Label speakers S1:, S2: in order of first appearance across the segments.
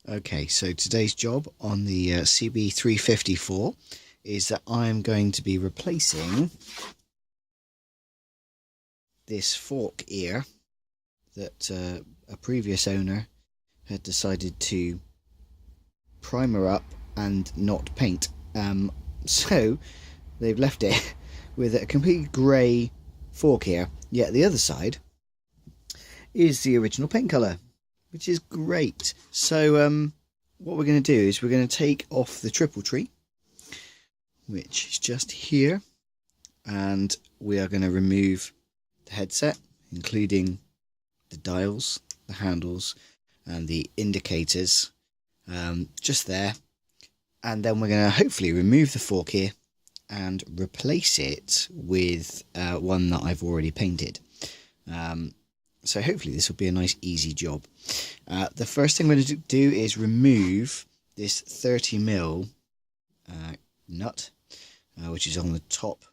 S1: Okay, so today's job on the CB350F is that I'm going to be replacing this fork ear that a previous owner had decided to primer up and not paint. So they've left it with a complete grey fork ear, yet the other side is the original paint colour, which is great. So what we're going to do is we're going to take off the triple tree, which is just here, and we are going to remove the headset, including the dials, the handles and the indicators, just there. And then we're going to hopefully remove the fork here and replace it with one that I've already painted. So hopefully this will be a nice easy job. The first thing I'm going to do is remove this 30mm nut, which is on the top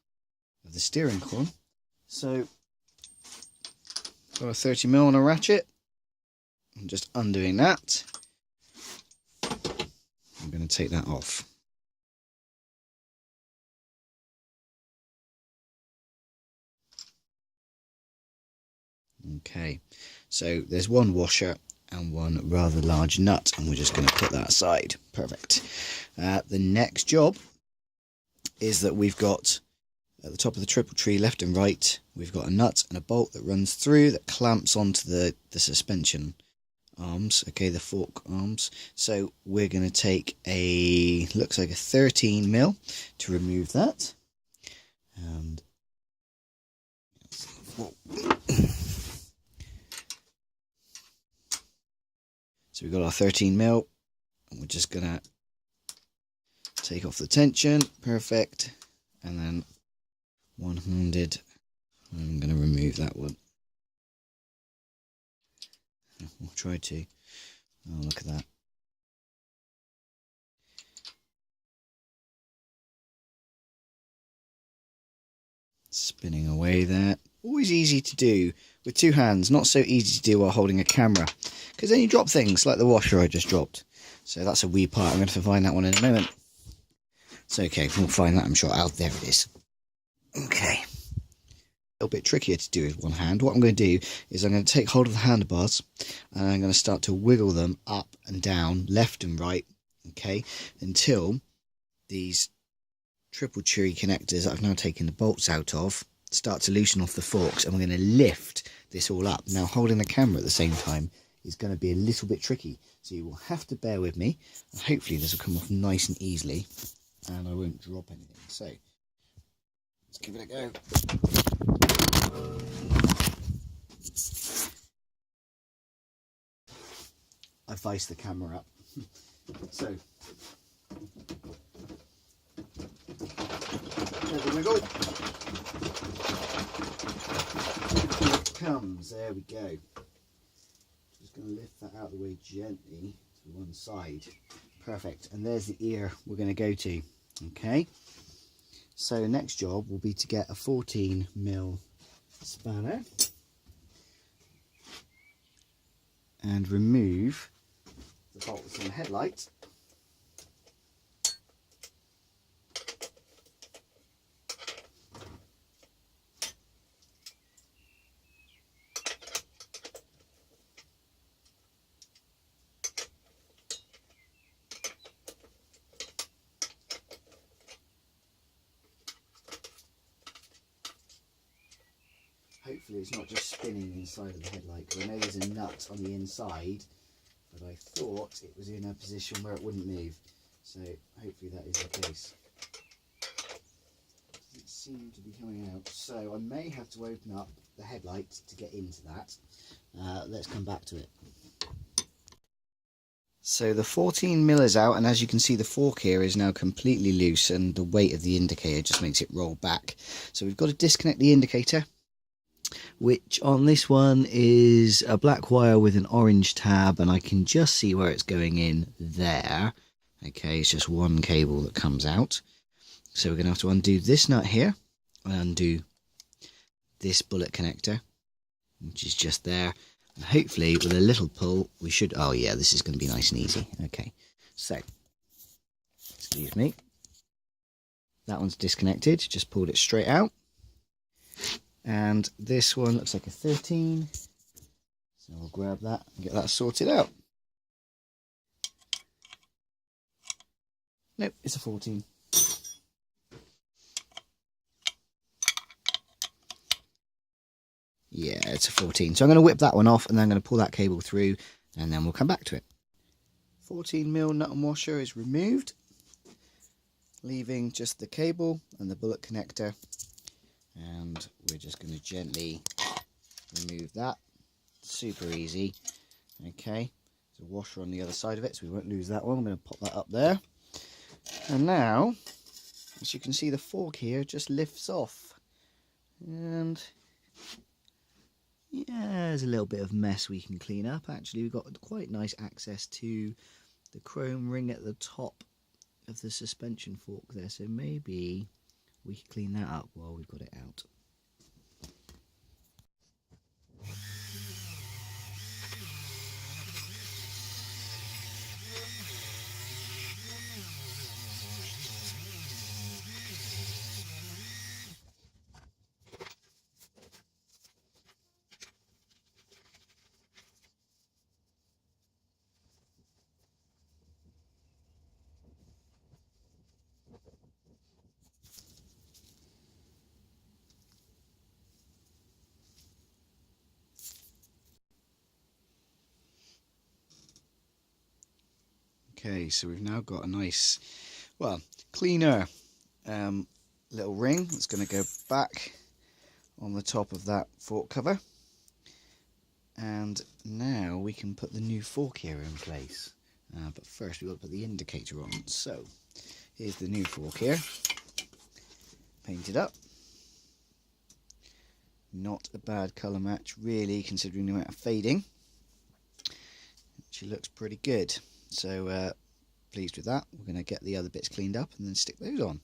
S1: of the steering column. So got a 30mm on a ratchet. I'm just undoing that. I'm going to take that off. Okay, so there's one washer and one rather large nut, and we're just going to put that aside. Perfect. The next job is that we've got at the top of the triple tree, left and right, we've got a nut and a bolt that runs through that clamps onto the suspension arms, okay, the fork arms. So we're going to take looks like a 13mm to remove that. And so we've got our 13mm, and we're just going to take off the tension. Perfect. And then one-handed, I'm going to remove that one. We'll try to. Oh, look at that. Spinning away there. Always easy to do with two hands, not so easy to do while holding a camera, because then you drop things like the washer I just dropped. So that's a wee part. I'm going to find that one in a moment. It's okay, we'll find that, I'm sure. Oh, there it is. Okay. A little bit trickier to do with one hand. What I'm going to do is I'm going to take hold of the handlebars and I'm going to start to wiggle them up and down, left and right, okay, until these triple tree connectors that I've now taken the bolts out of start to loosen off the forks, and we're going to lift this all up. Now, holding the camera at the same time is going to be a little bit tricky, so you will have to bear with me, and hopefully this will come off nice and easily and I won't drop anything. So let's give it a go. I viced the camera up. So there we go. Here it comes. There we go. Just going to lift that out of the way gently to one side. Perfect. And there's the ear we're going to go to. Okay. So next job will be to get a 14mm spanner and remove the bolt that's on the headlight. Hopefully it's not just spinning inside of the headlight, because I know there's a nut on the inside, but I thought it was in a position where it wouldn't move. So hopefully that is the case. Doesn't seem to be coming out, so I may have to open up the headlight to get into that. Let's come back to it. So the 14mm is out, and as you can see, the fork here is now completely loose, and the weight of the indicator just makes it roll back. So we've got to disconnect the indicator, which on this one is a black wire with an orange tab, and I can just see where it's going in there. Okay, it's just one cable that comes out. So we're going to have to undo this nut here and undo this bullet connector, which is just there. Hopefully with a little pull we should, oh yeah, this is going to be nice and easy. Okay, so, excuse me, that one's disconnected, just pulled it straight out. And this one looks like a 13, so we'll grab that and get that sorted out. Nope, it's a 14. Yeah, it's a 14. So I'm going to whip that one off and then I'm going to pull that cable through and then we'll come back to it. 14mm nut and washer is removed, leaving just the cable and the bullet connector. And we're just going to gently remove that. Super easy. Okay, there's a washer on the other side of it, so we won't lose that one. I'm going to pop that up there. And now, as you can see, the fork here just lifts off. And yeah, there's a little bit of mess we can clean up. Actually, we've got quite nice access to the chrome ring at the top of the suspension fork there, so maybe we can clean that up while we've got it out. Okay, so we've now got a nice, well, cleaner little ring that's going to go back on the top of that fork cover. And now we can put the new fork here in place. But first we've got to put the indicator on. So here's the new fork here, painted up. Not a bad colour match really, considering the amount of fading. She looks pretty good. So pleased with that. We're going to get the other bits cleaned up and then stick those on.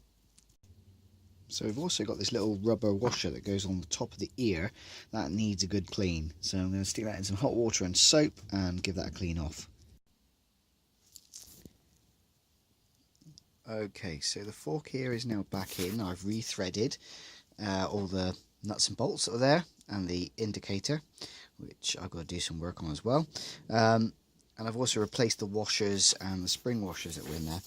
S1: So we've also got this little rubber washer that goes on the top of the ear. That needs a good clean. So I'm going to stick that in some hot water and soap and give that a clean off. Okay, so the fork here is now back in. I've rethreaded all the nuts and bolts that are there and the indicator, which I've got to do some work on as well. And I've also replaced the washers and the spring washers that were in there.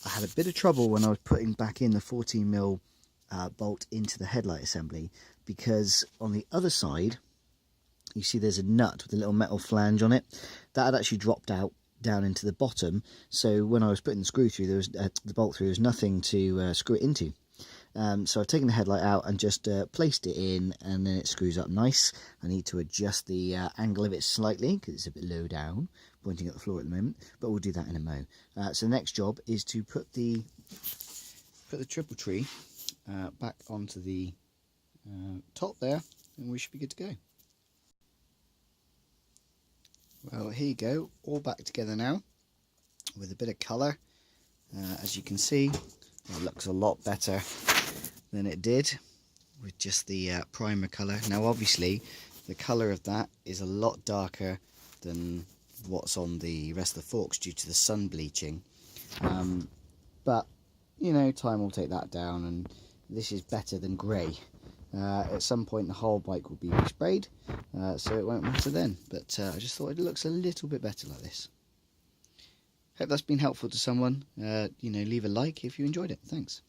S1: I had a bit of trouble when I was putting back in the 14mm bolt into the headlight assembly, because on the other side you see there's a nut with a little metal flange on it that had actually dropped out down into the bottom. So when I was putting the screw through, there was the bolt through, there was nothing to screw it into. So I've taken the headlight out and just placed it in, and then it screws up nice. I need to adjust the angle of it slightly because it's a bit low down, pointing at the floor at the moment, but we'll do that in a mo. So the next job is to put the triple tree back onto the top there, and we should be good to go. Well, here you go, all back together now with a bit of colour. As you can see, it looks a lot better than it did with just the primer colour. Now obviously the colour of that is a lot darker than what's on the rest of the forks due to the sun bleaching, but you know, time will take that down, and this is better than grey. At some point the whole bike will be resprayed, so it won't matter then, but I just thought it looks a little bit better like this. Hope that's been helpful to someone. You know, leave a like if you enjoyed it. Thanks.